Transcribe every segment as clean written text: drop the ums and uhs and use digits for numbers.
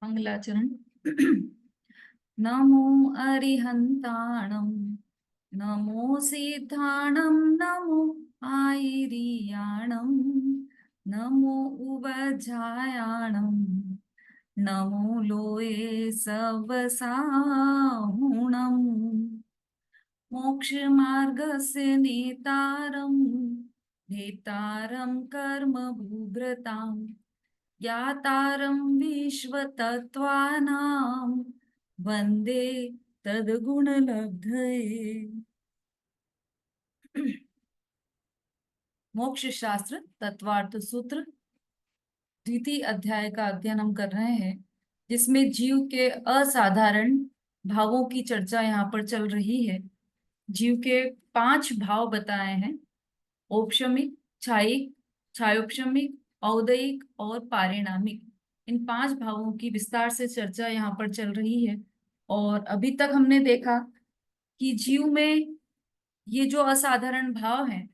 मंगलाचरण। नमो अरिहंताणं, नमो सिद्धाणं, नमो आयिरियाणं, नमो उवजायाणं, नमो लोये सवसाहुणं, मोक्षमार्गस्य नेतारं, भेतारं कर्म भूभृतां, ज्ञातारं विश्वतत्त्वानां, वन्दे तद्गुणलब्धये। मोक्ष शास्त्र तत्वार्थ सूत्र द्वितीय अध्याय का अध्ययन हम कर रहे हैं, जिसमें जीव के असाधारण भावों की चर्चा यहाँ पर चल रही है। जीव के 5 भाव बताए हैं: औपशमिक, छायिक, छायोपशमिक, औदयिक और पारिणामिक। इन 5 भावों की विस्तार से चर्चा यहाँ पर चल रही है। और अभी तक हमने देखा कि जीव में ये जो असाधारण भाव हैं,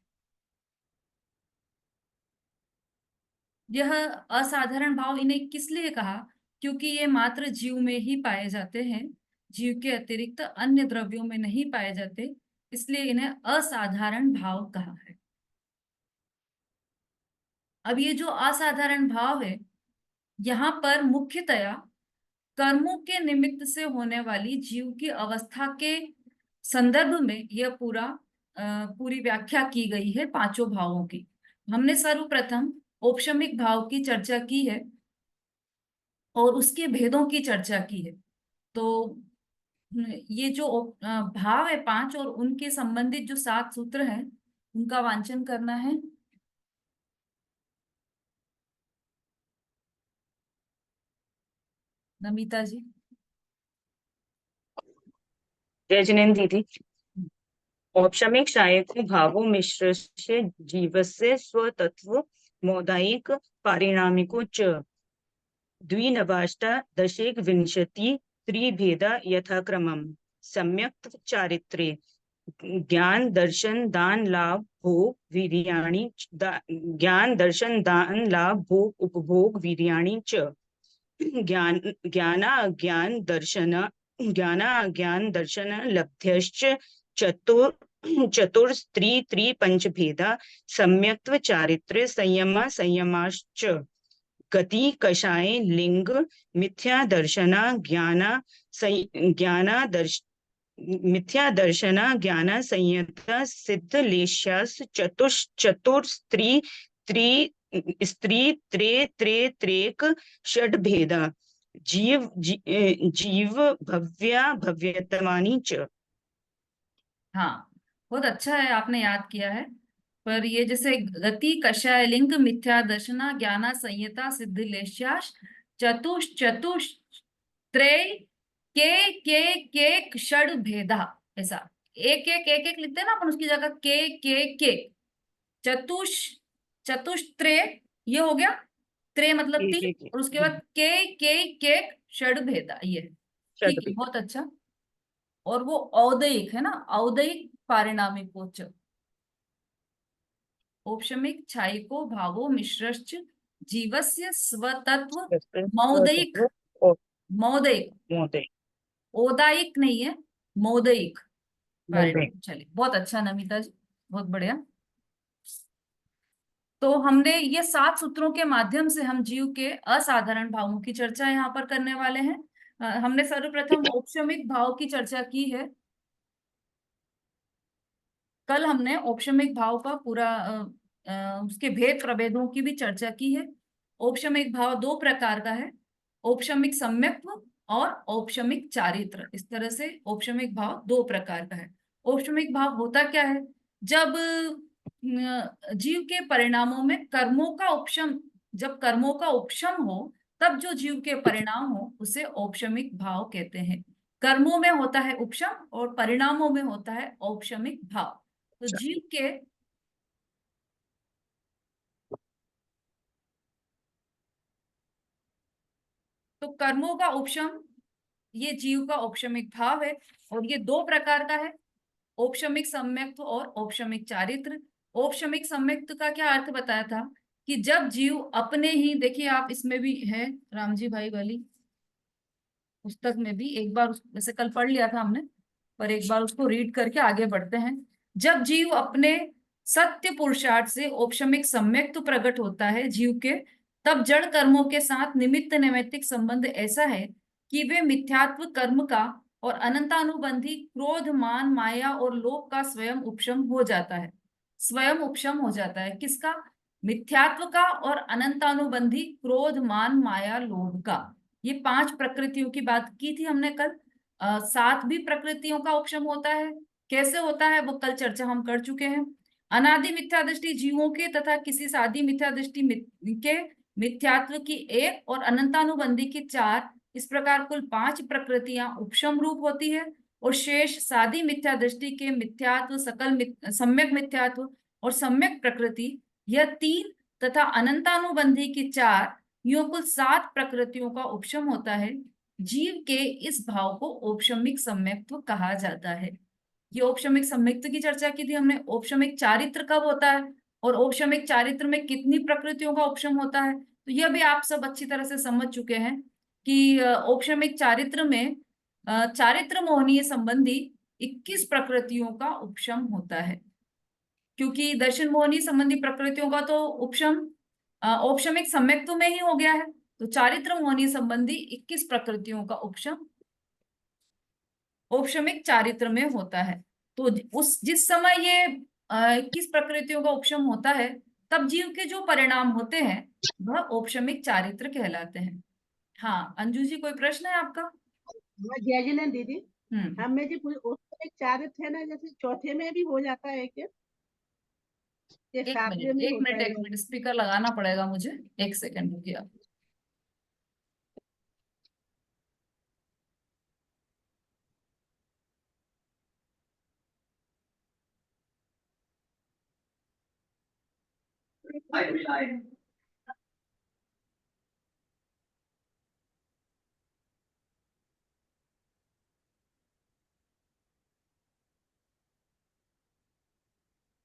यह असाधारण भाव इन्हें किस लिए कहा? क्योंकि ये मात्र जीव में ही पाए जाते हैं, जीव के अतिरिक्त अन्य द्रव्यों में नहीं पाए जाते, इसलिए इन्हें असाधारण भाव कहा है। अब ये जो असाधारण भाव है, यहाँ पर मुख्यतया कर्मों के निमित्त से होने वाली जीव की अवस्था के संदर्भ में यह पूरी व्याख्या की गई है 5 भावों की। हमने सर्वप्रथम औपशमिक भाव की चर्चा की है और उसके भेदों की चर्चा की है। तो ये जो भाव है 5 और उनके संबंधित जो 7 सूत्र हैं, उनका वांचन करना है। नमिता जी। जय जिनेन्द्र दीदी। औपशमिक शायक भावो मिश्रस्य जीवस्य स्वतत्व मोदायिक पारिणामिको च द्विनवाष्टादशैकविंशति त्रिभेदा यथाक्रमम् सम्यक् चारित्रे ज्ञान दर्शन दान लाभ भोग वीर्याणि ज्ञान दर्शन दान लाभ भोग उपभोग वीर्याणि च ज्ञानाज्ञान दर्शन लब्ध्यश्च चतुर्स्त्री पंचभेदा सम्यक्त्व चारित्र्य संयमाश्च गति कषाय लिंग मिथ्या दर्शना मिथ्या दर्शना ज्ञान संयता सिद्ध लेश्यास चतुर्स्त्री त्रेक षड भेदा जीव भव्या भव्यतमानी च। हाँ, बहुत अच्छा है, आपने याद किया है। पर ये जैसे गति कषाय लिंग मिथ्या दर्शना ज्ञाना संयता सिद्धिलेश्यास चतुष के षड भेदा, ऐसा एक एक लिखते हैं ना अपन, उसकी जगह के चतुष चतुष्त्रे, ये हो गया। त्रे मतलब 3, और उसके बाद के षड भेदा, ये ठीक है, बहुत अच्छा। और वो औदयिक है ना, औदयिक पारिणामिकोच, औपशमिक छायिको भावो मिश्रश्च जीवस्य स्वतत्व मौदयिक, मौदयिक, औदायिक नहीं है, मौदयिक पारिणाम। चलिए, बहुत अच्छा नमिता जी, बहुत बढ़िया। तो हमने ये 7 सूत्रों के माध्यम से हम जीव के असाधारण भावों की चर्चा यहाँ पर करने वाले हैं। हमने सर्वप्रथम औपशमिक भाव की चर्चा की है। कल हमने औपशमिक भाव का पूरा उसके भेद प्रभेदों की भी चर्चा की है। औपशमिक भाव 2 प्रकार का है: औपशमिक सम्यक्त्व और औपशमिक चारित्र। इस तरह से औपशमिक भाव 2 प्रकार का है। औपशमिक भाव होता क्या है? जब जीव के परिणामों में कर्मों का उपशम, जब कर्मों का उपशम हो, तब जो जीव के परिणाम हो उसे औपशमिक भाव कहते हैं। कर्मों में होता है उपशम और परिणामों में होता है औपशमिक भाव। तो जीव के कर्मों का उपशम, ये जीव का औपशमिक भाव है। और ये 2 प्रकार का है: औपशमिक सम्यक्त्व और औपशमिक चारित्र। औपशमिक सम्यक्त्व का क्या अर्थ बताया था? कि जब जीव अपने ही, देखिए आप इसमें भी है रामजी भाई वाली, पुस्तक में भी एक बार वैसे कल पढ़ लिया था हमने, पर एक बार उसको रीड करके आगे बढ़ते हैं। जब जीव अपने सत्य पुरुषार्थ से औपशमिक सम्यक्त प्रकट होता है जीव के, तब जड़ कर्मों के साथ निमित्त नैमित्तिक संबंध ऐसा है कि वे मिथ्यात्व कर्म का और अनंतानुबंधी क्रोध मान माया और लोभ का स्वयं उपशम हो जाता है। स्वयं उपशम हो जाता है किसका? मिथ्यात्व का और अनंतानुबंधी क्रोध मान माया लोभ का। ये 5 प्रकृतियों की बात की थी हमने कल। 7 भी प्रकृतियों का उपशम होता है। कैसे होता है वो कल चर्चा हम कर चुके हैं। अनादि मिथ्या दृष्टि जीवों के तथा किसी सादी मिथ्या दृष्टि के मिथ्यात्व की 1 और अनंतानुबंधी की 4, इस प्रकार कुल 5 प्रकृतियां उपशम रूप होती है। और शेष सादी मिथ्या दृष्टि के मिथ्यात्व, सम्यक मिथ्यात्व और सम्यक प्रकृति, यह 3 तथा अनंतानुबंधी की 4, यो कुल 7 प्रकृतियों का उपशम होता है। जीव के इस भाव को औपशमिक सम्यक्त्व कहा जाता है। ये औपशमिक सम्यक्त्व की चर्चा की थी हमने। औपशमिक चारित्र कब होता है और औपशमिक चारित्र में कितनी प्रकृतियों का उपशम होता है, तो यह भी आप सब अच्छी तरह से समझ चुके हैं कि औपशमिक चारित्र में चारित्र मोहनीय संबंधी 21 प्रकृतियों का उपशम होता है। क्योंकि दर्शन मोहनी संबंधी प्रकृतियों का तो उपशम औपशमिक सम्यक्त्व में ही हो गया है, तो चारित्र मोहनी संबंधी 21 प्रकृतियों का उपशम औपशमिक चारित्र में होता है। तो उस जिस समय ये 21 प्रकृतियों का उपशम होता है, तब जीव के जो परिणाम होते हैं वह औपशमिक चारित्र कहलाते हैं। हाँ अंजू जी, कोई प्रश्न है आपका? जय जिनेन्द्र दीदी, हम्म, हमें जो उसमें एक चारित्र है ना, जैसे चौथे में भी हो जाता है क्या? ये एक सातवें मिनट में एक होता मिनट है? एक मिनट, स्पीकर लगाना पड़ेगा मुझे, 1 सेकंड रुकिए आप।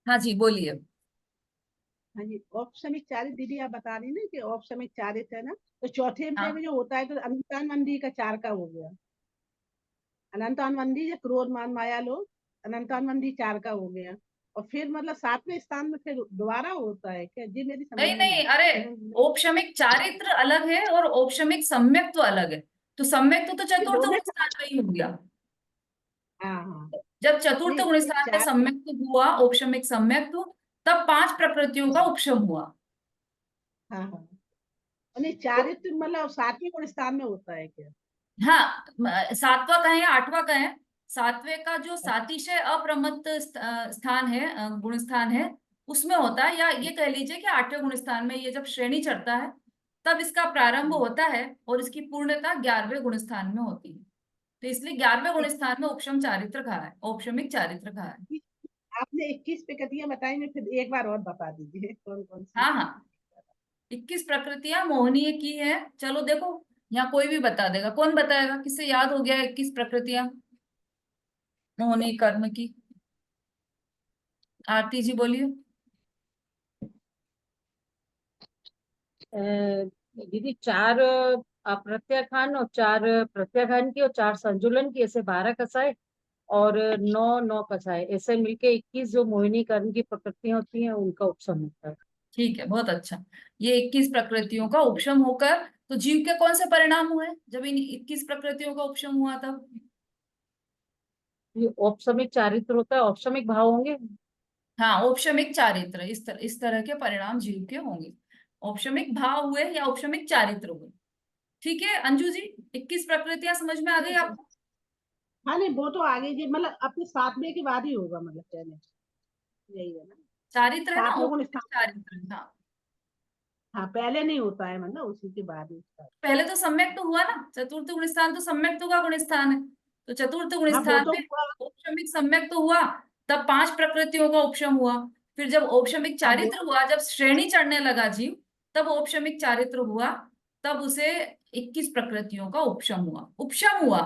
हाँ जी बोलिए। हाँ जी, औपशमिक चारित्र दीदी आप बता रही ना कि औपशमिक चारित्र है ना, तो चौथे में भी हाँ जो होता है तो अनंतानवंदी का 4 का हो गया। अनंतानवंदी या क्रोध मान माया लोग, अनंतानवंदी 4 का हो गया। और फिर मतलब 7वें स्थान में फिर दोबारा होता है क्या जी? मेरी समझ नहीं में नहीं नहीं, अरे समझ औपशमिक चारित्र अलग है और औपशमिक सम्यक्त्व अलग है। तो सम्यक्त्व तो ये चतुर्थ दोनों। गुण स्थान में ही हो गया। हाँ हाँ। जब चतुर्थ नहीं गुण स्थान में चार। सम्यक्त्व हुआ, औपशमिक सम्यक्त्व, तब 5 प्रकृतियों का उपशम हुआ। हाँ हाँ। नहीं तो चारित्र मतलब 7वें गुण स्थान में होता है क्या? हाँ, 7वां कहें या 8वां कहें, 7वें का जो सातिशय अप्रमत्त स्थान है, गुण स्थान है, उसमें होता है। या ये कह लीजिए कि 8वें गुण स्थान में ये जब श्रेणी चढ़ता है, तब इसका प्रारंभ होता है और इसकी पूर्णता 11वें गुण स्थान में होती है। तो इसलिए 11वें गुण स्थान में उपशम चारित्र कहा है, औपशमिक चारित्र कहा है। आपने 21 प्रकृतियां बताई, मैं फिर एक बार और बता दीजिए कौन कौन सी? हाँ हाँ, 21 प्रकृतियां मोहनीय की है। चलो देखो, यहाँ कोई भी बता देगा। कौन बताएगा? किससे याद हो गया 21 प्रकृतियां मोहनीय कर्म की? आरती जी बोलिए। दीदी 4 अप्रत्याखान और 4 प्रत्याखान की और 4 संजुलन की, ऐसे 12 कसाए और 9 कसाए, ऐसे मिलके 21 जो मोहिनी कर्म की प्रकृतियां होती हैं उनका उपसम होता है। ठीक है, बहुत अच्छा। ये 21 प्रकृतियों का उपशम होकर तो जीव के कौन से परिणाम हुए जब इन 21 प्रकृतियों का उपशम हुआ तब? ये औपसमिक चारित्र होता है, औपसमिक भाव होंगे। हाँ, औपशमिक चारित्र, इस तरह के परिणाम जीव के होंगे। औपशमिक भाव हुए या औपशमिक चारित्र हुए। ठीक है अंजू जी, 21 प्रकृतियां समझ में आ गई आपको? हाँ नहीं वो तो आगे जी, मतलब अपने 7वें के बाद ही होगा, मतलब पहले यही है ना? चारित्र है ना, 7वें गुण औपशमिक स्थान। चारित्र, हाँ। हाँ पहले नहीं होता है, मतलब उसी के बाद ही होता है। पहले तो सम्यक तो हुआ ना, चतुर्थ गुण स्थान तो सम्यक तो का गुण स्थान है। तो चतुर्थ गुण हाँ वो स्थान तो में औपशमिक सम्यक तो हुआ, तब 5 प्रकृतियों का उपशम हुआ। फिर जब औपशमिक हाँ वो चारित्र हुआ, जब श्रेणी चढ़ने लगा जीव, तब औपशमिक चारित्र हुआ, तब उसे 21 प्रकृतियों का उपशम हुआ। उपशम हुआ,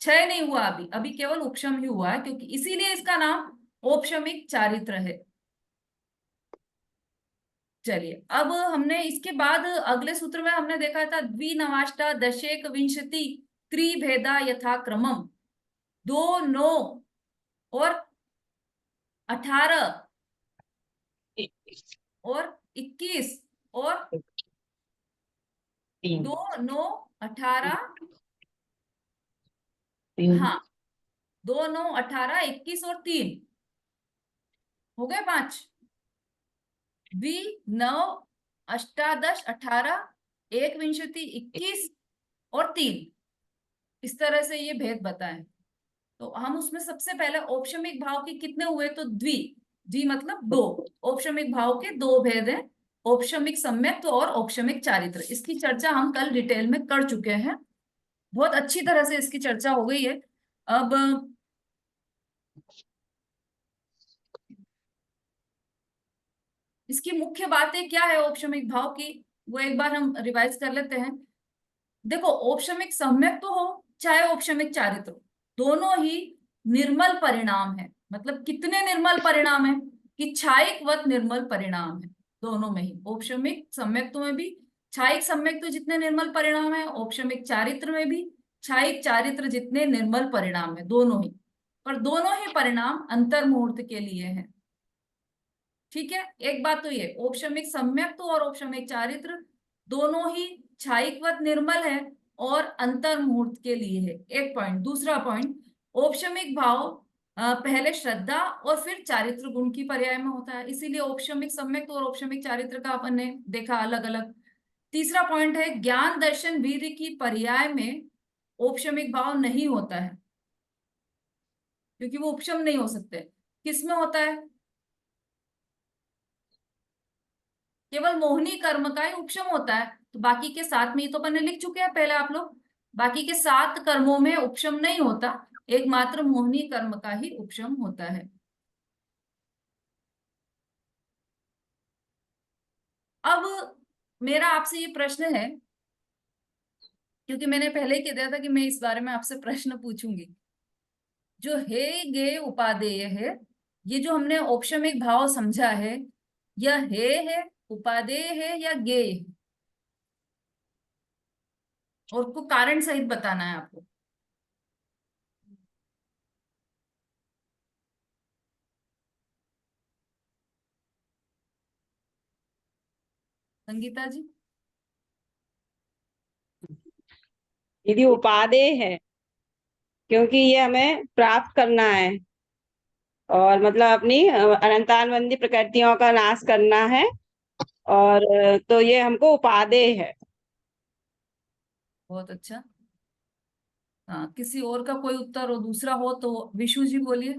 क्षय नहीं हुआ। अभी अभी केवल उपशम ही हुआ है, क्योंकि इसीलिए इसका नाम औपशमिक चारित्र है। चलिए, अब हमने इसके बाद अगले सूत्र में हमने देखा था द्विनवाष्टा दशेक विंशति त्रिभेदा यथा क्रमम 2, 9 और 18 और 21 और 2, 9, 18, हाँ 2, 9, 18, 21 और 3 हो गए 5। 9, अष्टादश 18, 1 21 और 3, इस तरह से ये भेद बताएं। तो हम उसमें सबसे पहले औपशमिक भाव के कितने हुए, तो द्वि मतलब 2। औपशमिक भाव के 2 भेद हैं, औपशमिक सम्यक्त्व और औपशमिक चारित्र। इसकी चर्चा हम कल डिटेल में कर चुके हैं, बहुत अच्छी तरह से इसकी चर्चा हो गई है। अब इसकी मुख्य बातें क्या है औपशमिक भाव की, वो एक बार हम रिवाइज कर लेते हैं। देखो, औपशमिक सम्यक्त्व तो हो चाहे औपशमिक चारित्र, दोनों ही निर्मल परिणाम है। मतलब कितने निर्मल परिणाम है कि छायिकवत निर्मल परिणाम है दोनों में ही। औपशमिक सम्यक्त्व में भी छायिक सम्यक्त्व जितने निर्मल परिणाम है, औपशमिक चारित्र में भी छायिक चारित्र जितने निर्मल परिणाम है, दोनों ही। पर दोनों ही परिणाम अंतर मुहूर्त के लिए हैं। ठीक है, एक बात तो ये औपशमिक सम्यक्त्व और औपशमिक चारित्र दोनों ही छायिकवत निर्मल है और अंतर मुहूर्त के लिए है, एक पॉइंट। दूसरा पॉइंट, औपशमिक भाव पहले श्रद्धा और फिर चारित्र गुण की पर्याय में होता है, इसीलिए औपशमिक सम्यक्त्व और औपशमिक चारित्र का अपन ने देखा अलग अलग। तीसरा पॉइंट है, ज्ञान दर्शन वीर्य की पर्याय में औपशमिक भाव नहीं होता है, क्योंकि वो उपशम नहीं हो सकते। किसमें होता है, केवल मोहिनी कर्म का ही उपशम होता है। तो बाकी के 7 में, ये तो अपन ने लिख चुके हैं पहले आप लोग, बाकी के 7 कर्मों में उपशम नहीं होता, एकमात्र मोहिनी कर्म का ही उपशम होता है। अब मेरा आपसे ये प्रश्न है, क्योंकि मैंने पहले ही कह दिया था कि मैं इस बारे में आपसे प्रश्न पूछूंगी। जो हे गे उपादेय है, ये जो हमने औपशमिक भाव समझा है, यह हे है, उपादेय है या गे है? और को कारण सहित बताना है आपको। संगीता जी। दीदी उपादेय है, क्योंकि ये हमें प्राप्त करना है और मतलब अपनी अनंतानवंदी प्रकृतियों का नाश करना है, और तो ये हमको उपादेय है। बहुत अच्छा। हाँ, किसी और का कोई उत्तर हो, दूसरा हो तो विशु जी बोलिए।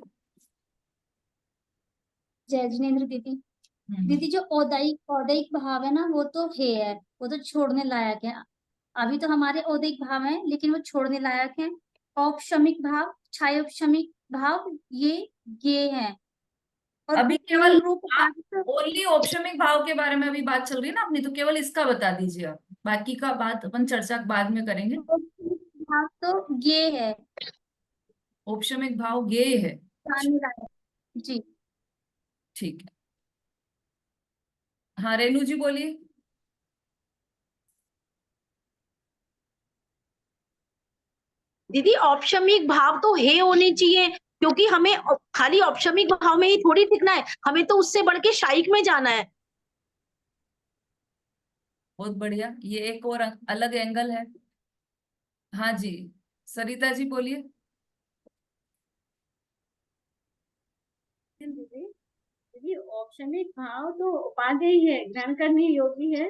जय जिनेन्द्र दीदी। दीदी जो औदैहिक औदैहिक भाव है ना, वो तो है, वो तो छोड़ने लायक है। अभी तो हमारे औदैहिक भाव है, लेकिन वो छोड़ने लायक है। औपशमिक भाव, छायोपशमिक भाव, ये है। और अभी केवल पूर्ण रूप ओनली औपशमिक भाव के बारे में अभी बात चल रही है ना अपनी, तो केवल इसका बता दीजिए आप, बाकी का बात अपन चर्चा बाद में करेंगे। भाव तो ये है, औपशमिक भाव गेय है। जानने लायक। जी। ठीक है, हाँ रेणु जी बोलिए। दीदी औपशमिक भाव तो हे होने चाहिए, क्योंकि हमें खाली औपशमिक भाव में ही थोड़ी टिकना है, हमें तो उससे बढ़ के शायिक में जाना है। बहुत बढ़िया, ये एक और अलग एंगल है। हाँ जी, सरिता जी बोलिए। दीदी औपशमिक भाव तो उपादेय है, ग्रहण करने योग्य है,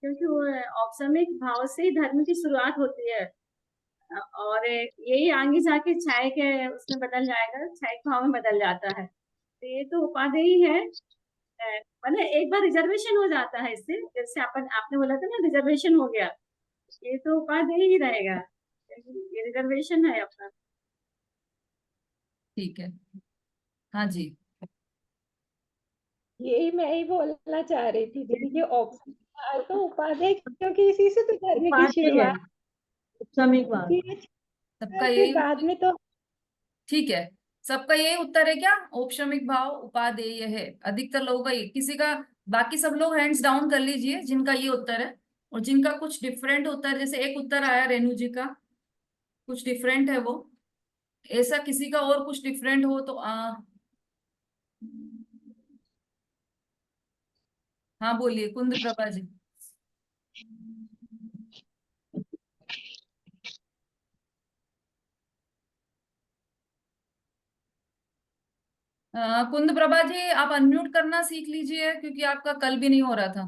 क्योंकि वो औपशमिक भाव से ही धर्म की शुरुआत होती है, और यही आगे जाके छाया के उसमें बदल जाएगा, छायिक भाव में बदल जाता है। तो ये तो उपादेय है, मतलब एक बार रिजर्वेशन हो जाता है इससे, जैसे आपने बोला था ना रिजर्वेशन हो गया, ये तो उपादेय ही रहेगा, ये रिजर्वेशन है अपना। ठीक है, हाँ जी। यही मैं ही बोलना चाह रही थी दीदी कि तो उपादेय, क्योंकि इसी से तो धर्म की शुरुआत औपशमिक भाव। होती है, सबका फिर यही, बाद में तो ठीक है, सबका यही उत्तर है क्या, औपशमिक भाव उपादेय है? अधिकतर लोगों का ये, किसी का, बाकी सब लोग हैंड्स डाउन कर लीजिए जिनका ये उत्तर है, और जिनका कुछ डिफरेंट उत्तर, जैसे एक उत्तर आया रेणु जी का, कुछ डिफरेंट है वो। ऐसा किसी का और कुछ डिफरेंट हो तो हाँ बोलिए कुंद प्रभा जी। कुंद प्रभा जी आप अनम्यूट करना सीख लीजिए, क्योंकि आपका कल भी नहीं हो रहा था।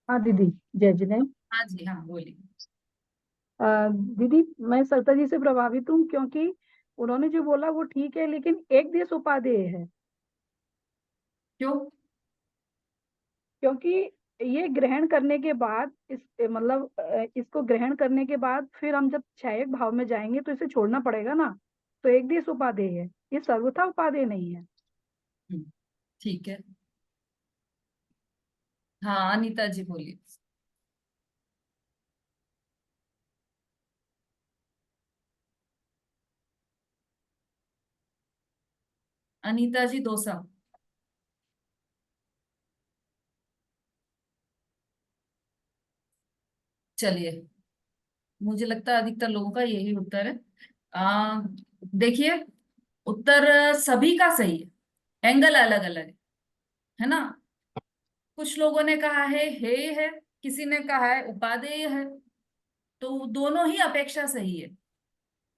हाँ दीदी, जय जिनेन्द्र। हाँ जी हाँ बोलिए। दीदी, मैं सरिता जी से प्रभावित हूँ, क्योंकि उन्होंने जो बोला वो ठीक है, लेकिन एक देश उपादेय है। क्यों? क्योंकि ये ग्रहण करने के बाद मतलब इसको ग्रहण करने के बाद फिर हम जब क्षयक भाव में जाएंगे तो इसे छोड़ना पड़ेगा ना। तो एक देश उपादेय है, ये सर्वथा उपादेय नहीं है। ठीक है। हाँ अनीता जी बोलिए। अनीता जी दोसा। चलिए, मुझे लगता है अधिकतर लोगों का यही उत्तर है। आ, देखिए, उत्तर सभी का सही है, एंगल अलग अलग है ना। कुछ लोगों ने कहा है हे है, किसी ने कहा है उपादेय है। तो दोनों ही अपेक्षा सही है।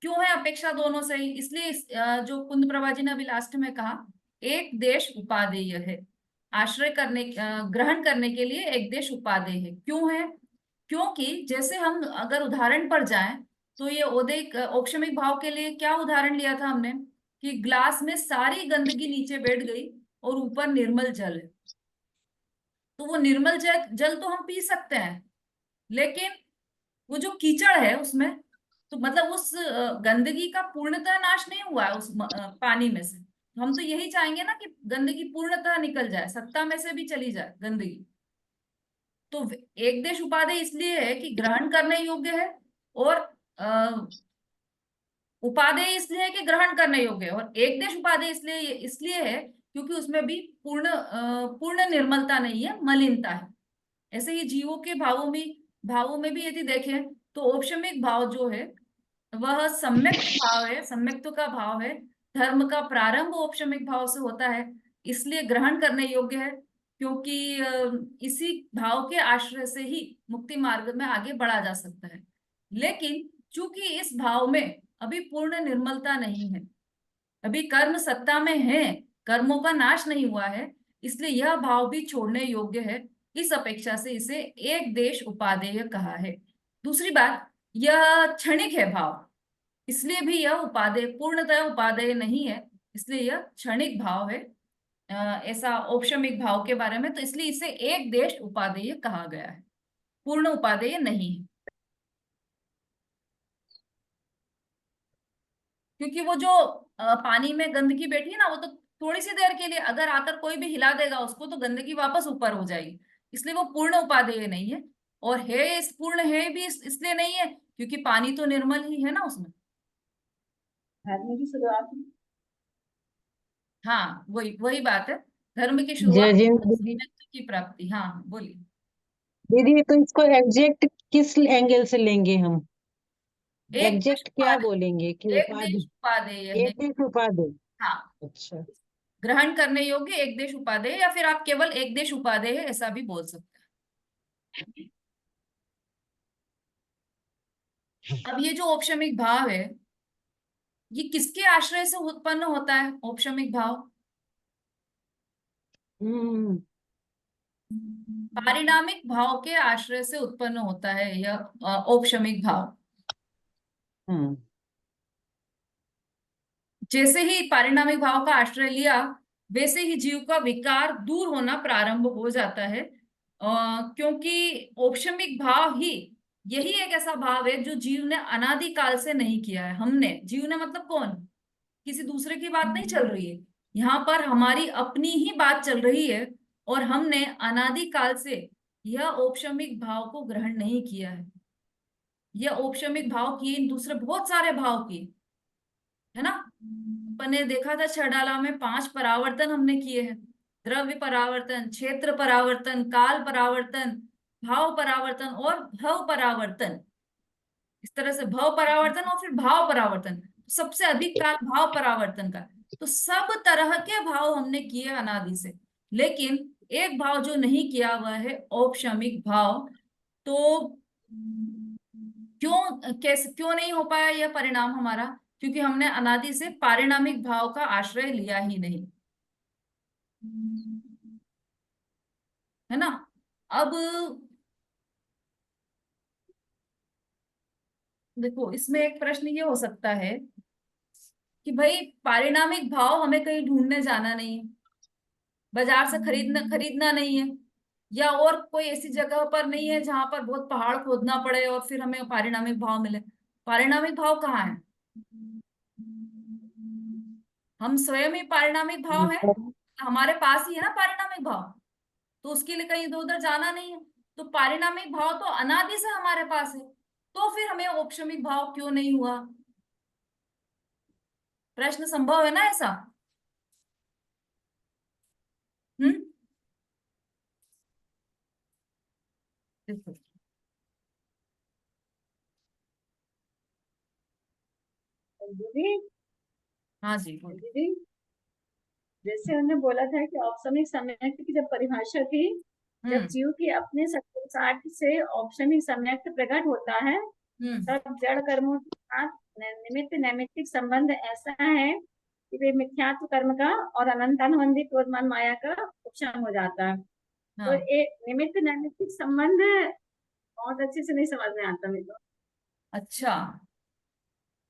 क्यों है अपेक्षा दोनों सही? इसलिए जो कुंद प्रभा जी ने अभी लास्ट में कहा, एक देश उपादेय है। आश्रय करने ग्रहण करने के लिए एक देश उपादेय है। क्यों है? क्योंकि जैसे हम अगर उदाहरण पर जाएं, तो ये औदिक औक्षमिक भाव के लिए क्या उदाहरण लिया था हमने, कि ग्लास में सारी गंदगी नीचे बैठ गई और ऊपर निर्मल जल है। तो वो निर्मल जल जल तो हम पी सकते हैं, लेकिन वो जो कीचड़ है उसमें, तो मतलब उस गंदगी का पूर्णतः नाश नहीं हुआ है उस पानी में से। तो हम तो यही चाहेंगे ना कि गंदगी पूर्णतः निकल जाए, सत्ता में से भी चली जाए गंदगी। तो एक देश उपादेय इसलिए है कि ग्रहण करने योग्य है, और उपादेय इसलिए है कि ग्रहण करने योग्य है, और एक देश उपादेय इसलिए इसलिए है क्योंकि उसमें भी पूर्ण निर्मलता नहीं है, मलिनता है। ऐसे ही जीवों के भावों में भी यदि देखें, तो औपशमिक भाव जो है वह सम्यक्त भाव है, सम्यक्त का भाव है। धर्म का प्रारंभ औपशमिक भाव से होता है, इसलिए ग्रहण करने योग्य है, क्योंकि इसी भाव के आश्रय से ही मुक्ति मार्ग में आगे बढ़ा जा सकता है। लेकिन चूंकि इस भाव में अभी पूर्ण निर्मलता नहीं है, अभी कर्म सत्ता में है, कर्मों का नाश नहीं हुआ है, इसलिए यह भाव भी छोड़ने योग्य है। इस अपेक्षा से इसे एक देश उपादेय कहा है। दूसरी बात, यह क्षणिक है भाव, इसलिए भी यह उपादेय पूर्णतः उपादेय नहीं है, इसलिए यह क्षणिक भाव है। ऐसा औपशमिक भाव के बारे में, तो इसलिए इसे एक देश उपादेय कहा गया है, पूर्ण उपादेय नहीं है। क्योंकि वो जो पानी में गंदगी बैठी है ना, वो तो थोड़ी सी देर के लिए, अगर आकर कोई भी हिला देगा उसको तो गंदगी वापस ऊपर हो जाएगी, इसलिए वो पूर्ण उपादेय नहीं है। और है इस पूर्ण है भी इसलिए नहीं है क्योंकि पानी तो निर्मल ही है ना उसमें। धर्म की शुरुआत में हाँ वही वही बात है, धर्म की जय शुरुआत जिनेन्द्र दीदी। सम्यक्त की प्राप्ति। हाँ बोलिए। दीदी, तो इसको एग्जैक्ट किस एंगल से लेंगे हम? एक देश एग्जैक्ट क्या उपादेय, बोलेंगे कि एक देश उपाधि? उपादेय है। एक देश उपाधि। हाँ, अच्छा। ग्रहण करने योग्य एक देश उपादेय, या फिर आप केवल एक देश उपादेय है ऐसा भी बोल सकते हैं। अब ये जो औपशमिक भाव है, ये किसके आश्रय से उत्पन्न होता है औपशमिक भाव? हम्म। पारिणामिक भाव के आश्रय से उत्पन्न होता है यह औपशमिक भाव। हम्म। जैसे ही पारिणामिक भाव का आश्रय लिया, वैसे ही जीव का विकार दूर होना प्रारंभ हो जाता है। क्योंकि औपशमिक भाव ही यही एक ऐसा भाव है जो जीव ने अनादिकाल से नहीं किया है। हमने, जीव ने मतलब कौन, किसी दूसरे की बात नहीं चल रही है, यहाँ पर हमारी अपनी ही बात चल रही है। और हमने अनादिकाल से यह औपशमिक भाव को ग्रहण नहीं किया है। यह औपशमिक भाव किए, दूसरे बहुत सारे भाव किए, है ना। अपन ने देखा था छडाला में 5 परावर्तन हमने किए हैं, द्रव्य परावर्तन, क्षेत्र परावर्तन, काल परावर्तन, भाव परावर्तन और भव परावर्तन, इस तरह से भव परावर्तन और फिर भाव परावर्तन, सबसे अधिक काल भाव परावर्तन का। तो सब तरह के भाव हमने किए अनादि से, लेकिन एक भाव जो नहीं किया हुआ है औपशमिक भाव। तो क्यों नहीं हो पाया यह परिणाम हमारा? क्योंकि हमने अनादि से पारिणामिक भाव का आश्रय लिया ही नहीं, है ना। अब देखो, इसमें एक प्रश्न ये हो सकता है कि भाई पारिणामिक भाव हमें कहीं ढूंढने जाना नहीं है, बाजार से खरीदना नहीं है, या और कोई ऐसी जगह पर नहीं है जहां पर बहुत पहाड़ खोदना पड़े और फिर हमें पारिणामिक भाव मिले। पारिणामिक भाव कहाँ है? हम स्वयं ही पारिणामिक भाव है, हमारे पास ही है ना पारिणामिक भाव, तो उसके लिए कहीं इधर उधर जाना नहीं है। तो पारिणामिक भाव तो अनादि से हमारे पास है, तो फिर हमें औपशमिक भाव क्यों नहीं हुआ? प्रश्न संभव है ना ऐसा? हम्म। देखो, दीदी, हाँ जी बोलो। दीदी, जैसे उन्होंने बोला था कि औपसमिक सम्यक्त की जब परिभाषा थी, जब जीव की अपने साठ से औपसमिक सम्यक्त प्रकट होता है, तब जड़ कर्मों के साथ निमित्त नैमित्तिक संबंध ऐसा है कि वे मिथ्यात्व कर्म का और अनंतानुबंधी क्रोधमान माया का उपशम हो जाता है। तो हाँ, एक निमित्त नैमित्तिक संबंध बहुत अच्छे से नहीं समझ में आता मेरे को। अच्छा,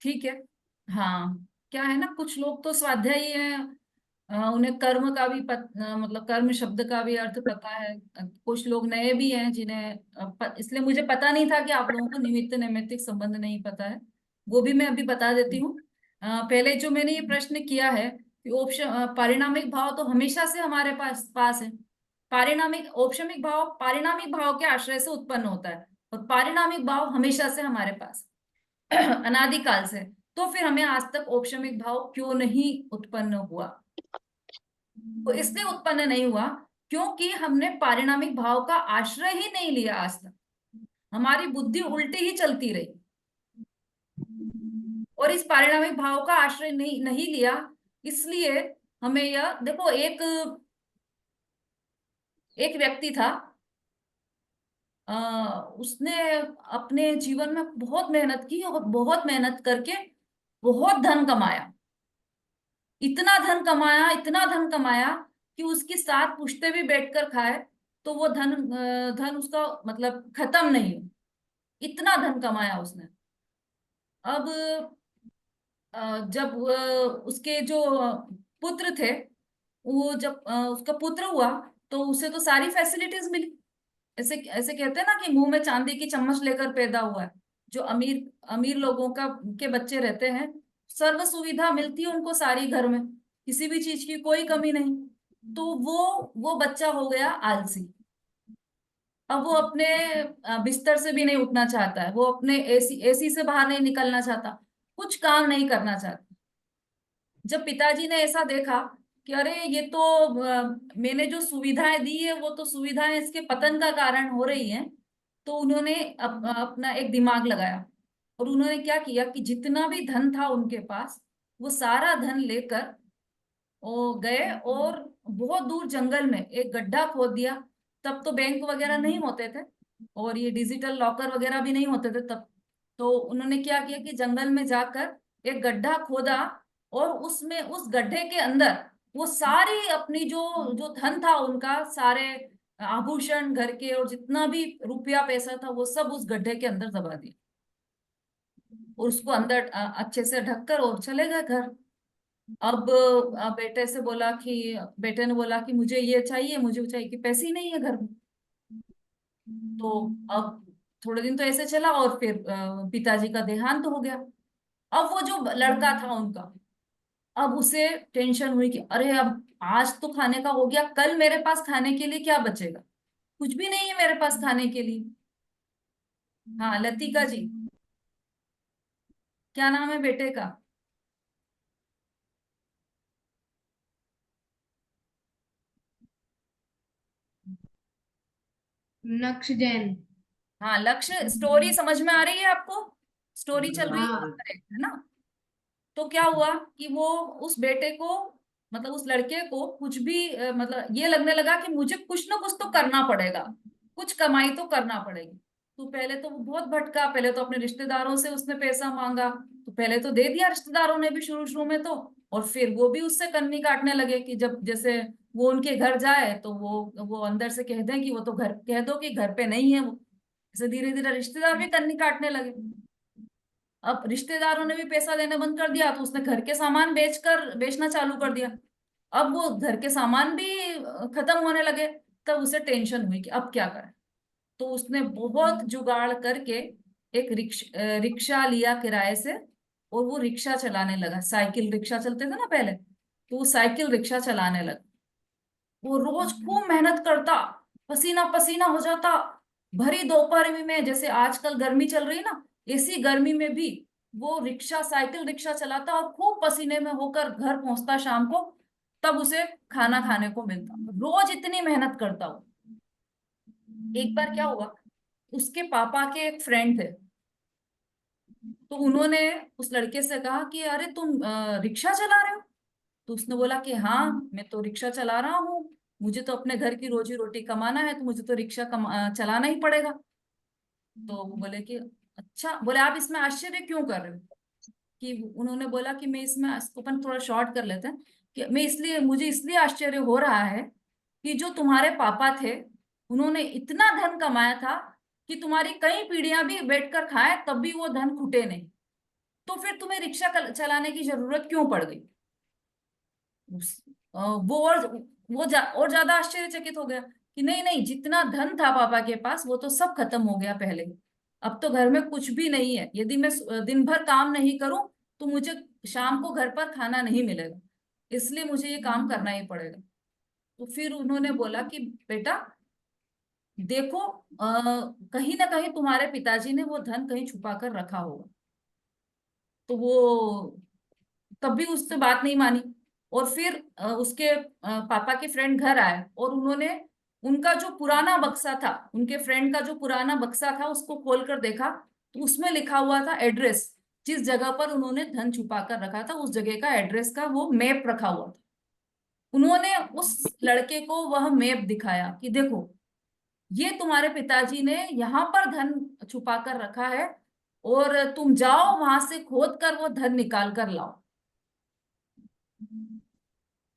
ठीक है। हाँ, क्या है ना, कुछ लोग तो स्वाध्यायी हैं, उन्हें कर्म का भी मतलब कर्म शब्द का भी अर्थ पता है। कुछ लोग नए भी हैं जिन्हें इसलिए मुझे पता नहीं था कि आप लोगों को निमित्त नैमित्तिक संबंध नहीं पता है, वो भी मैं अभी बता देती हूँ। पहले जो मैंने ये प्रश्न किया है कि पारिणामिक भाव तो हमेशा से हमारे पास पास है। पारिणामिक औपशमिक भाव पारिणामिक भाव के आश्रय से उत्पन्न होता है, और पारिणामिक भाव हमेशा से हमारे पास अनादिकाल से। तो फिर हमें आज तक औपशमिक भाव क्यों नहीं उत्पन्न हुआ? तो इसलिए उत्पन्न नहीं हुआ क्योंकि हमने पारिणामिक भाव का आश्रय ही नहीं लिया आज तक, हमारी बुद्धि उल्टी ही चलती रही, और इस पारिणामिक भाव का आश्रय नहीं लिया। इसलिए हमें यह देखो, एक एक व्यक्ति था, उसने अपने जीवन में बहुत मेहनत की और बहुत मेहनत करके बहुत धन कमाया, इतना धन कमाया कि उसकी सात पुश्ते भी बैठकर खाए तो वो धन उसका मतलब खत्म नहीं हो, इतना धन कमाया उसने। अब जब उसके जो पुत्र थे, वो जब उसका पुत्र हुआ तो उसे तो सारी फैसिलिटीज मिली। ऐसे ऐसे कहते हैं ना कि मुंह में चांदी की चम्मच लेकर पैदा हुआ है। जो अमीर अमीर लोगों के बच्चे रहते हैं, सर्व सुविधा मिलती है उनको सारी घर में, किसी भी चीज की कोई कमी नहीं। तो वो बच्चा हो गया आलसी। अब वो अपने बिस्तर से भी नहीं उठना चाहता है, वो अपने एसी से बाहर नहीं निकलना चाहता, कुछ काम नहीं करना चाहता। जब पिताजी ने ऐसा देखा कि अरे ये तो मैंने जो सुविधाएं दी है वो तो सुविधाएं इसके पतन का कारण हो रही हैं, तो उन्होंने अपना एक दिमाग लगाया और उन्होंने क्या किया कि जितना भी धन था उनके पास, वो सारा धन लेकर वो गए और बहुत दूर जंगल में एक गड्ढा खोद दिया। तब तो बैंक वगैरह नहीं होते थे और ये डिजिटल लॉकर वगैरह भी नहीं होते थे तब। तो उन्होंने क्या किया कि जंगल में जाकर एक गड्ढा खोदा, और उसमें उस गड्ढे के अंदर वो सारी अपनी जो जो धन था उनका, सारे आभूषण घर के और जितना भी रुपया पैसा था वो सब उस गड्ढे के अंदर दबा दिया, और उसको अंदर अच्छे से ढककर और चले गए घर। अब बेटे से बोला कि बेटे ने बोला कि मुझे ये चाहिए, मुझे चाहिए, कि पैसे ही नहीं है घर में। तो अब थोड़े दिन तो ऐसे चला और फिर पिताजी का देहांत हो गया। अब वो जो लड़का था उनका, अब उसे टेंशन हुई कि अरे अब आज तो खाने का हो गया, कल मेरे पास खाने के लिए क्या बचेगा? कुछ भी नहीं है मेरे पास खाने के लिए। हाँ लतिका जी, क्या नाम है बेटे का? नक्श जैन। हाँ, लक्ष्य। स्टोरी समझ में आ रही है आपको? स्टोरी चल रही हाँ। है ना? तो क्या हुआ कि वो उस बेटे को, मतलब उस लड़के को कुछ भी मतलब ये लगने लगा कि मुझे कुछ ना कुछ तो करना पड़ेगा, कुछ कमाई तो करना पड़ेगी। तो पहले तो वो बहुत भटका, पहले तो अपने रिश्तेदारों से उसने पैसा मांगा, तो पहले तो दे दिया रिश्तेदारों ने भी शुरू शुरू में तो, और फिर वो भी उससे कन्नी काटने लगे कि जब जैसे वो उनके घर जाए तो वो अंदर से कह दें कि वो तो घर, कह दो कि घर पे नहीं है वो। ऐसे धीरे धीरे रिश्तेदार भी कन्नी काटने लगे। अब रिश्तेदारों ने भी पैसा देना बंद कर दिया, तो उसने घर के सामान बेचना चालू कर दिया। अब वो घर के सामान भी खत्म होने लगे। तब उसे टेंशन हुई कि अब क्या करें। तो उसने बहुत जुगाड़ करके एक रिक्शा लिया किराए से, और वो रिक्शा चलाने लगा। साइकिल रिक्शा चलते थे ना पहले, तो वो साइकिल रिक्शा चलाने लगा। वो रोज खूब मेहनत करता, पसीना पसीना हो जाता, भरी दोपहर में, जैसे आजकल गर्मी चल रही है ना, इसी गर्मी में भी वो रिक्शा, साइकिल रिक्शा चलाता और खूब पसीने में होकर घर पहुंचता शाम को। तब उसे खाना खाने को मिलता। रोज इतनी मेहनत करता वो। एक बार क्या हुआ, उसके पापा के एक फ्रेंड थे, तो उन्होंने उस लड़के से कहा कि अरे तुम रिक्शा चला रहे हो? तो उसने बोला कि हाँ, मैं तो रिक्शा चला रहा हूँ, मुझे तो अपने घर की रोजी रोटी कमाना है, तो मुझे तो रिक्शा चलाना ही पड़ेगा। तो वो बोले कि अच्छा, बोले आप इसमें आश्चर्य क्यों कर रहे हो? कि उन्होंने बोला कि मैं इसमें, अपन थोड़ा शॉर्ट कर लेते हैं, कि मैं इसलिए, मुझे इसलिए आश्चर्य हो रहा है कि जो तुम्हारे पापा थे, उन्होंने इतना धन कमाया था कि तुम्हारी कई पीढ़ियां भी बैठकर खाए तब भी वो धन खुटे नहीं। तो फिर तुम्हें रिक्शा चलाने की जरूरत क्यों पड़ गई? वो और ज्यादा आश्चर्यचकित हो गया कि नहीं नहीं, जितना धन था पापा के पास वो तो सब खत्म हो गया पहले। अब तो घर में कुछ भी नहीं है। यदि मैं दिन भर काम नहीं करूं तो मुझे शाम को घर पर खाना नहीं मिलेगा, इसलिए मुझे ये काम करना ही पड़ेगा। तो फिर उन्होंने बोला कि बेटा देखो, कहीं ना कहीं तुम्हारे पिताजी ने वो धन कहीं छुपा कर रखा होगा। तो वो तब भी उससे बात नहीं मानी। और फिर उसके पापा के फ्रेंड घर आए, और उन्होंने उनका जो पुराना बक्सा था, उनके फ्रेंड का जो पुराना बक्सा था, उसको खोल कर देखा, तो उसमें लिखा हुआ था एड्रेस। जिस जगह पर उन्होंने धन छुपा कर रखा था, उस जगह का एड्रेस का वो मैप रखा हुआ था। उन्होंने उस लड़के को वह मैप दिखाया कि देखो, ये तुम्हारे पिताजी ने यहाँ पर धन छुपा कर रखा है, और तुम जाओ वहां से खोद कर वो धन निकाल कर लाओ।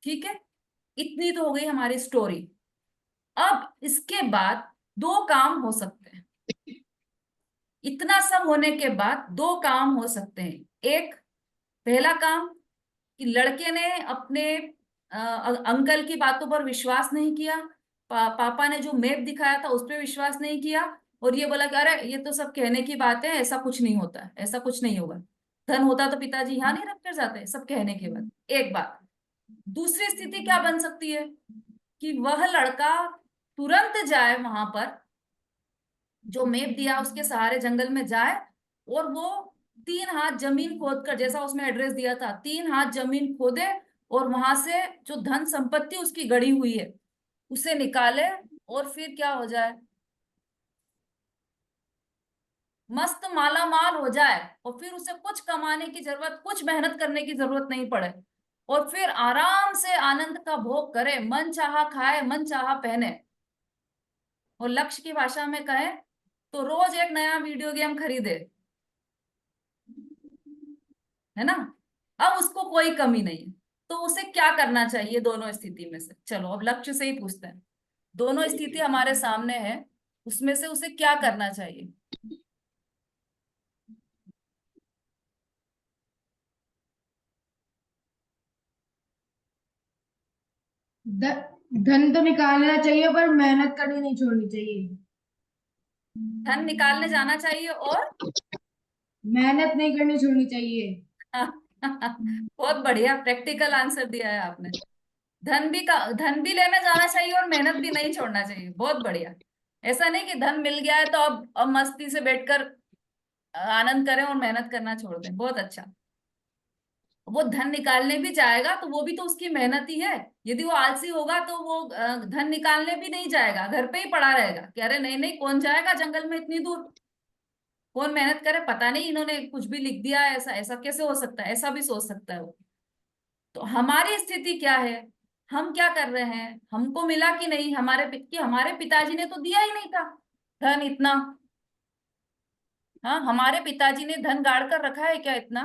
ठीक है, इतनी तो हो गई हमारी स्टोरी। अब इसके बाद दो काम हो सकते हैं। इतना सब होने के बाद दो काम हो सकते हैं। एक, पहला काम कि लड़के ने अपने अंकल की बातों पर विश्वास नहीं किया, पापा ने जो मैप दिखाया था उस पर विश्वास नहीं किया, और ये बोला कि अरे ये तो सब कहने की बात है, ऐसा कुछ नहीं होता है, ऐसा कुछ नहीं होगा, धन होता तो पिताजी यहाँ नहीं रख कर जाते, सब कहने के बाद। एक बात। दूसरी स्थिति क्या बन सकती है कि वह लड़का तुरंत जाए वहां पर, जो मैप दिया उसके सहारे जंगल में जाए, और वो 3 हाथ जमीन खोद कर, जैसा उसमें एड्रेस दिया था, 3 हाथ जमीन खोदे, और वहां से जो धन संपत्ति उसकी गड़ी हुई है उसे निकाले, और फिर क्या हो जाए, मस्त माला माल हो जाए, और फिर उसे कुछ कमाने की जरूरत, कुछ मेहनत करने की जरूरत नहीं पड़े, और फिर आराम से आनंद का भोग करे, मन चाहा खाए, मन चाहा पहने। और लक्ष्य की भाषा में कहे तो रोज एक नया वीडियो गेम खरीदे, है ना? अब उसको कोई कमी नहीं है, तो उसे क्या करना चाहिए दोनों स्थिति में से? चलो अब लक्ष्य से ही पूछते हैं। दोनों स्थिति हमारे सामने है, उसमें से उसे क्या करना चाहिए? धन तो निकालना चाहिए पर मेहनत करनी नहीं छोड़नी चाहिए। धन निकालने जाना चाहिए और मेहनत नहीं करनी छोड़नी चाहिए। बहुत बढ़िया प्रैक्टिकल आंसर दिया है आपने। धन भी लेने जाना चाहिए और मेहनत भी नहीं छोड़ना चाहिए। बहुत बढ़िया। ऐसा नहीं कि धन मिल गया है तो अब मस्ती से बैठकर आनंद करें और मेहनत करना छोड़ दें। बहुत अच्छा। वो धन निकालने भी जाएगा तो वो भी तो उसकी मेहनत ही है। यदि वो आलसी होगा तो वो धन निकालने भी नहीं जाएगा, घर पे ही पड़ा रहेगा कि अरे नहीं नहीं कौन जाएगा जंगल में इतनी दूर, कौन मेहनत करे, पता नहीं इन्होंने कुछ भी लिख दिया है, ऐसा ऐसा कैसे हो सकता है, ऐसा भी सोच सकता है वो। तो हमारी स्थिति क्या है, हम क्या कर रहे हैं, हमको मिला कि नहीं, हमारे पिताजी ने तो दिया ही नहीं था धन इतना। हाँ, हमारे पिताजी ने धन गाड़ कर रखा है क्या इतना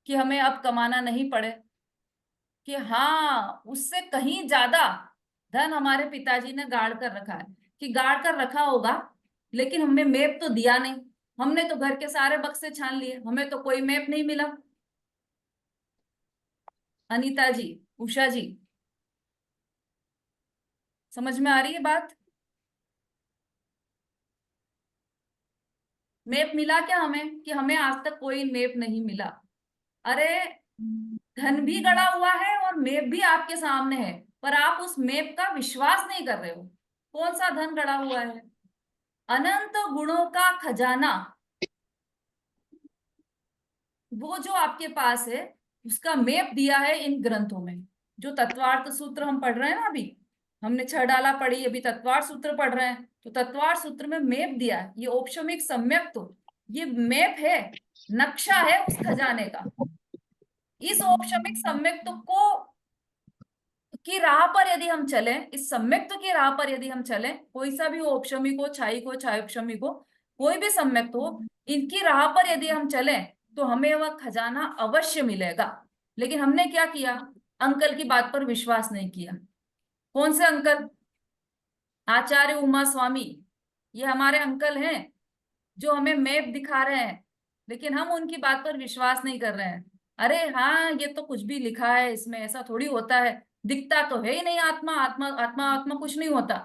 कि हमें अब कमाना नहीं पड़े? कि हाँ, उससे कहीं ज्यादा धन हमारे पिताजी ने गाड़ कर रखा है। कि गाड़ कर रखा होगा लेकिन हमें मैप तो दिया नहीं, हमने तो घर के सारे बक्से छान लिए, हमें तो कोई मैप नहीं मिला। अनीता जी, उषा जी, समझ में आ रही है बात? मैप मिला क्या हमें? कि हमें आज तक कोई मैप नहीं मिला। अरे धन भी गड़ा हुआ है और मैप भी आपके सामने है, पर आप उस मैप का विश्वास नहीं कर रहे हो। कौन सा धन गड़ा हुआ है? अनंत गुणों का खजाना, वो जो आपके पास है उसका मैप दिया है इन ग्रंथों में। जो तत्वार्थ सूत्र हम पढ़ रहे हैं ना, अभी हमने 6 डाला पढ़ी, अभी तत्वार्थ सूत्र पढ़ रहे हैं, तो तत्वार्थ सूत्र में मैप दिया है। ये औपशमिक सम्यक, तो ये मैप है, नक्शा है उस खजाने का। इस औपशमिक सम्यक्त को की राह पर यदि हम चलें, इस सम्यक्त की राह पर यदि हम चलें, कोई सा भी औपशमिक हो, छायिक हो, छायोपशमिक हो, कोई भी सम्यक्त हो, इनकी राह पर यदि हम चलें तो हमें वह खजाना अवश्य मिलेगा। लेकिन हमने क्या किया? अंकल की बात पर विश्वास नहीं किया। कौन से अंकल? आचार्य उमा स्वामी, ये हमारे अंकल हैं जो हमें मैप दिखा रहे हैं, लेकिन हम उनकी बात पर विश्वास नहीं कर रहे हैं। अरे हाँ, ये तो कुछ भी लिखा है इसमें, ऐसा थोड़ी होता है, दिखता तो है ही नहीं आत्मा, आत्मा आत्मा आत्मा कुछ नहीं होता।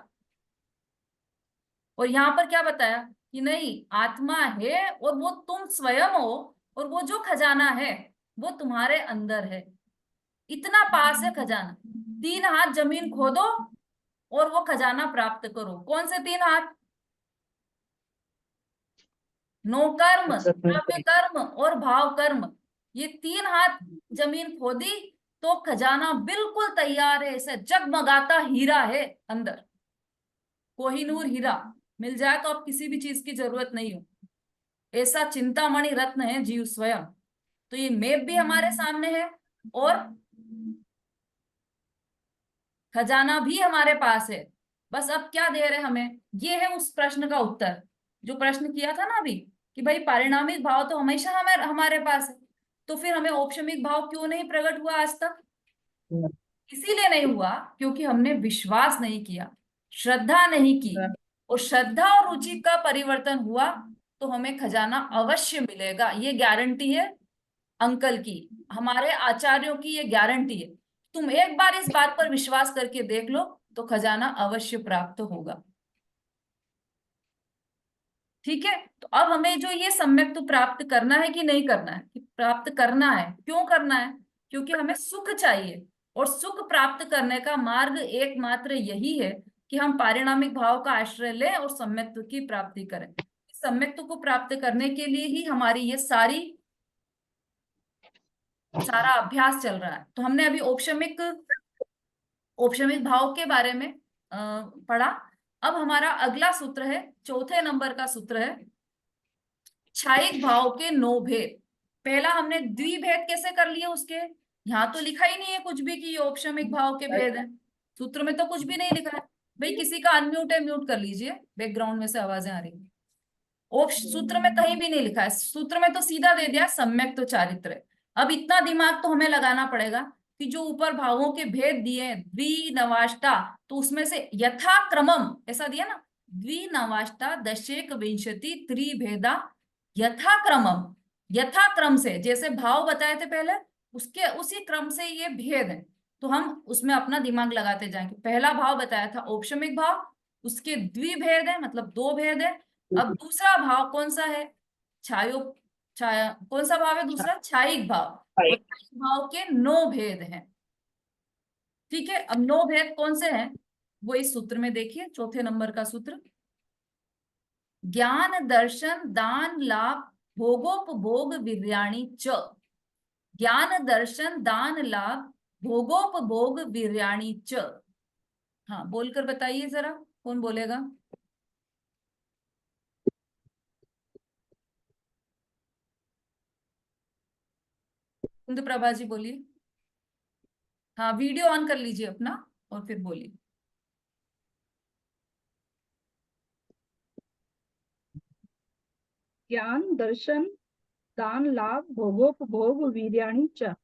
और यहाँ पर क्या बताया कि नहीं, आत्मा है और वो तुम स्वयं हो, और वो जो खजाना है वो तुम्हारे अंदर है। इतना पास है खजाना, 3 हाथ जमीन खोदो और वो खजाना प्राप्त करो। कौन से 3 हाथ? नो कर्म, द्रव्य कर्म और भाव कर्म, ये 3 हाथ जमीन खोदी तो खजाना बिल्कुल तैयार है, ऐसे जगमगाता हीरा है अंदर, कोहिनूर हीरा मिल जाए तो अब किसी भी चीज की जरूरत नहीं हो, ऐसा चिंतामणि रत्न है जीव स्वयं। तो ये मैप भी हमारे सामने है और खजाना भी हमारे पास है। बस अब क्या दे रहे हमें, ये है उस प्रश्न का उत्तर जो प्रश्न किया था ना अभी, कि भाई पारिणामिक भाव तो हमेशा हमारे पास है, तो फिर हमें औपशमिक भाव क्यों नहीं प्रकट हुआ आज तक? इसीलिए नहीं हुआ क्योंकि हमने विश्वास नहीं किया, श्रद्धा नहीं की। और श्रद्धा और रुचि का परिवर्तन हुआ तो हमें खजाना अवश्य मिलेगा, ये गारंटी है अंकल की, हमारे आचार्यों की ये गारंटी है। तुम एक बार इस बात पर विश्वास करके देख लो तो खजाना अवश्य प्राप्त होगा। ठीक है, तो अब हमें जो ये सम्यक तो प्राप्त करना है कि नहीं करना है? कि प्राप्त करना है। क्यों करना है? क्योंकि हमें सुख चाहिए, और सुख प्राप्त करने का मार्ग एकमात्र यही है कि हम पारिणामिक भाव का आश्रय लें और सम्यक्त्व की प्राप्ति करें। सम्यक्त्व को प्राप्त करने के लिए ही हमारी ये सारा अभ्यास चल रहा है। तो हमने अभी औपशमिक भाव के बारे में पढ़ा। अब हमारा अगला सूत्र है, चौथे नंबर का सूत्र है, छायिक भाव के 9 भेद। पहला हमने द्विभेद कैसे कर लिए उसके, यहाँ तो लिखा ही नहीं है कुछ भी कि ये औपशमिक भाव के भेद है, सूत्र में तो कुछ भी नहीं लिखा है। भाई किसी का अनम्यूट है, म्यूट कर लीजिए, बैकग्राउंड में से आवाजें आ रही है। सूत्र में कहीं भी नहीं लिखा है, सूत्र में तो सीधा दे दिया सम्यक तो चारित्र। अब इतना दिमाग तो हमें लगाना पड़ेगा कि जो ऊपर भावों के भेद दिए द्विनवाष्टा, तो उसमें से यथाक्रमम ऐसा दिया ना, द्विनवाष्टा दशेक विंशति त्रिभेदा यथाक्रमम, यथाक्रम से जैसे भाव बताए थे पहले उसके उसी क्रम से ये भेद है। तो हम उसमें अपना दिमाग लगाते जाएंगे। पहला भाव बताया था औपशमिक भाव, उसके द्विभेद है मतलब 2 भेद है। अब दूसरा भाव कौन सा है? कौन सा भाव है दूसरा? छायिक भाव। और छायिक भाव के 9 भेद हैं। ठीक है, अब 9 भेद कौन से हैं वो इस सूत्र में देखिए, चौथे नंबर का सूत्र, ज्ञान दर्शन दान लाभ भोगोपभोग वीर्याणि च। ज्ञान दर्शन दान लाभ भोगोपभोग वीर्याणी च। हाँ, बोलकर बताइए जरा, कौन बोलेगा? इंदु प्रभा जी बोलिए। हाँ, वीडियो ऑन कर लीजिए अपना और फिर बोलिए। ज्ञान दर्शन दान लाभ भोगोपभोग वीर्याणी च।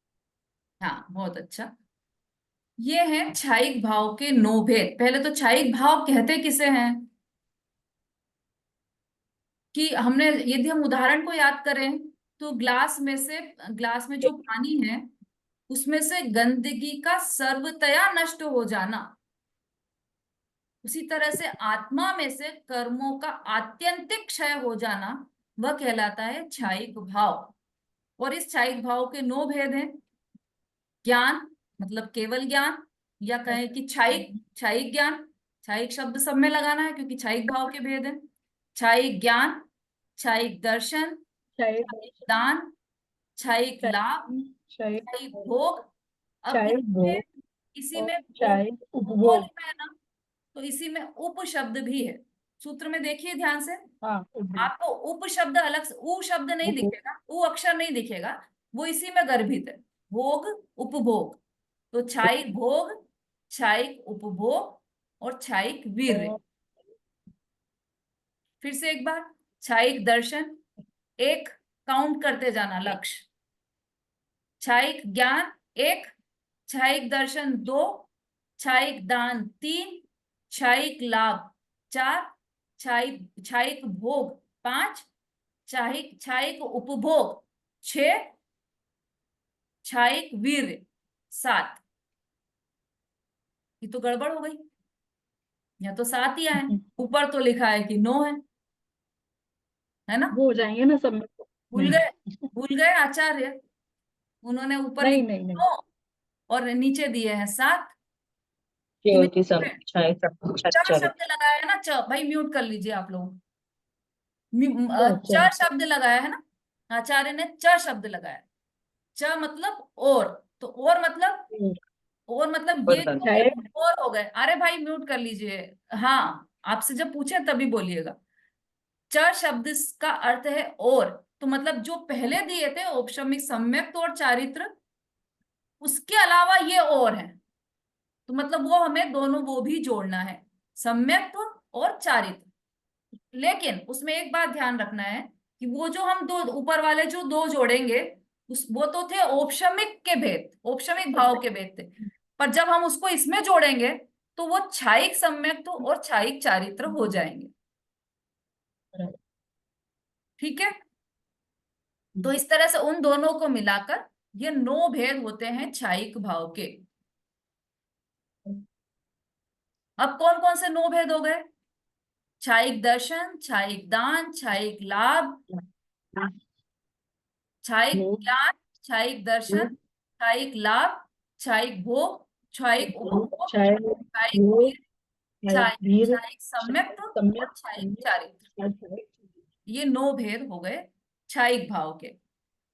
हाँ, बहुत अच्छा। ये है छाइक भाव के 9 भेद। पहले तो छाइक भाव कहते किसे हैं, कि हमने यदि हम उदाहरण को याद करें तो ग्लास में जो पानी है उसमें से गंदगी का सर्वतया नष्ट हो जाना, उसी तरह से आत्मा में से कर्मों का आत्यंतिक क्षय हो जाना, वह कहलाता है छाइक भाव। और इस छाइक भाव के 9 भेद हैं। ज्ञान मतलब केवल ज्ञान, या कहें कि छाइक ज्ञान। छाइक शब्द सब में लगाना है क्योंकि छाइक भाव के भेद हैं। छाइक ज्ञान, छाइक दर्शन, छाइक दान, छाइक लाभ, छाइक भोग। अब इसी में उपभोग लिखा है ना, तो इसी में उप शब्द भी है। सूत्र में देखिए ध्यान से, आपको उप शब्द अलग से, उ शब्द नहीं दिखेगा, उ अक्षर नहीं दिखेगा, वो इसी में गर्भित है। भोग उपभोग, तो छाइक भोग, छाइक उपभोग और छाइक वीर्य। फिर से एक बार, छाइक दर्शन, एक काउंट करते जाना लक्ष्य। छाइक ज्ञान 1, छाइक दर्शन 2, छाइक दान 3, छाइक लाभ 4, छाइक भोग 5, छाइक उपभोग 6, छाइक वीर्य 7। ये तो गड़बड़ हो गई, या तो 7 ही आए, ऊपर तो लिखा है कि 9 है ना? वो हो जाएंगे ना सब में। भूल गए आचार्य, उन्होंने ऊपर नहीं लिखा नहीं नहीं 9 और नीचे दिए हैं 7। ज्योति सब च शब्द लगाया है ना, च, भाई म्यूट कर लीजिए आप लोग। च शब्द लगाया है ना, आचार्य ने च शब्द लगाया। च मतलब और, तो और मतलब ये जो और हो गए। अरे भाई म्यूट कर लीजिए। हाँ, आपसे जब पूछे तभी बोलिएगा। च शब्द का अर्थ है और, तो मतलब जो पहले दिए थे औपशमिक, सम्यक्त और चारित्र, उसके अलावा ये और है, तो मतलब वो हमें दोनों वो भी जोड़ना है, सम्यक्त्व और चारित्र। लेकिन उसमें एक बात ध्यान रखना है कि वो जो हम दो ऊपर वाले जो 2 जोड़ेंगे, वो तो थे औपशमिक के भेद, औपशमिक भाव के भेद थे। पर जब हम उसको इसमें जोड़ेंगे तो वो छाइक सम्यक्त्व और छाइक चारित्र हो जाएंगे। ठीक है, तो इस तरह से उन दोनों को मिलाकर ये 9 भेद होते हैं छाइक भाव के। अब कौन कौन से 9 भेद हो गए? छाइक दर्शन, छाइक दान, छाइक लाभ, छाइक ज्ञान, छाइक दर्शन, छाइक लाभ, छाइक भोग, छाइक उपभोग, छाइक वीर्य, छाइक सम्यक्त्व और छाइक चारित्र। ये 9 भेद हो गए छाइक भाव के।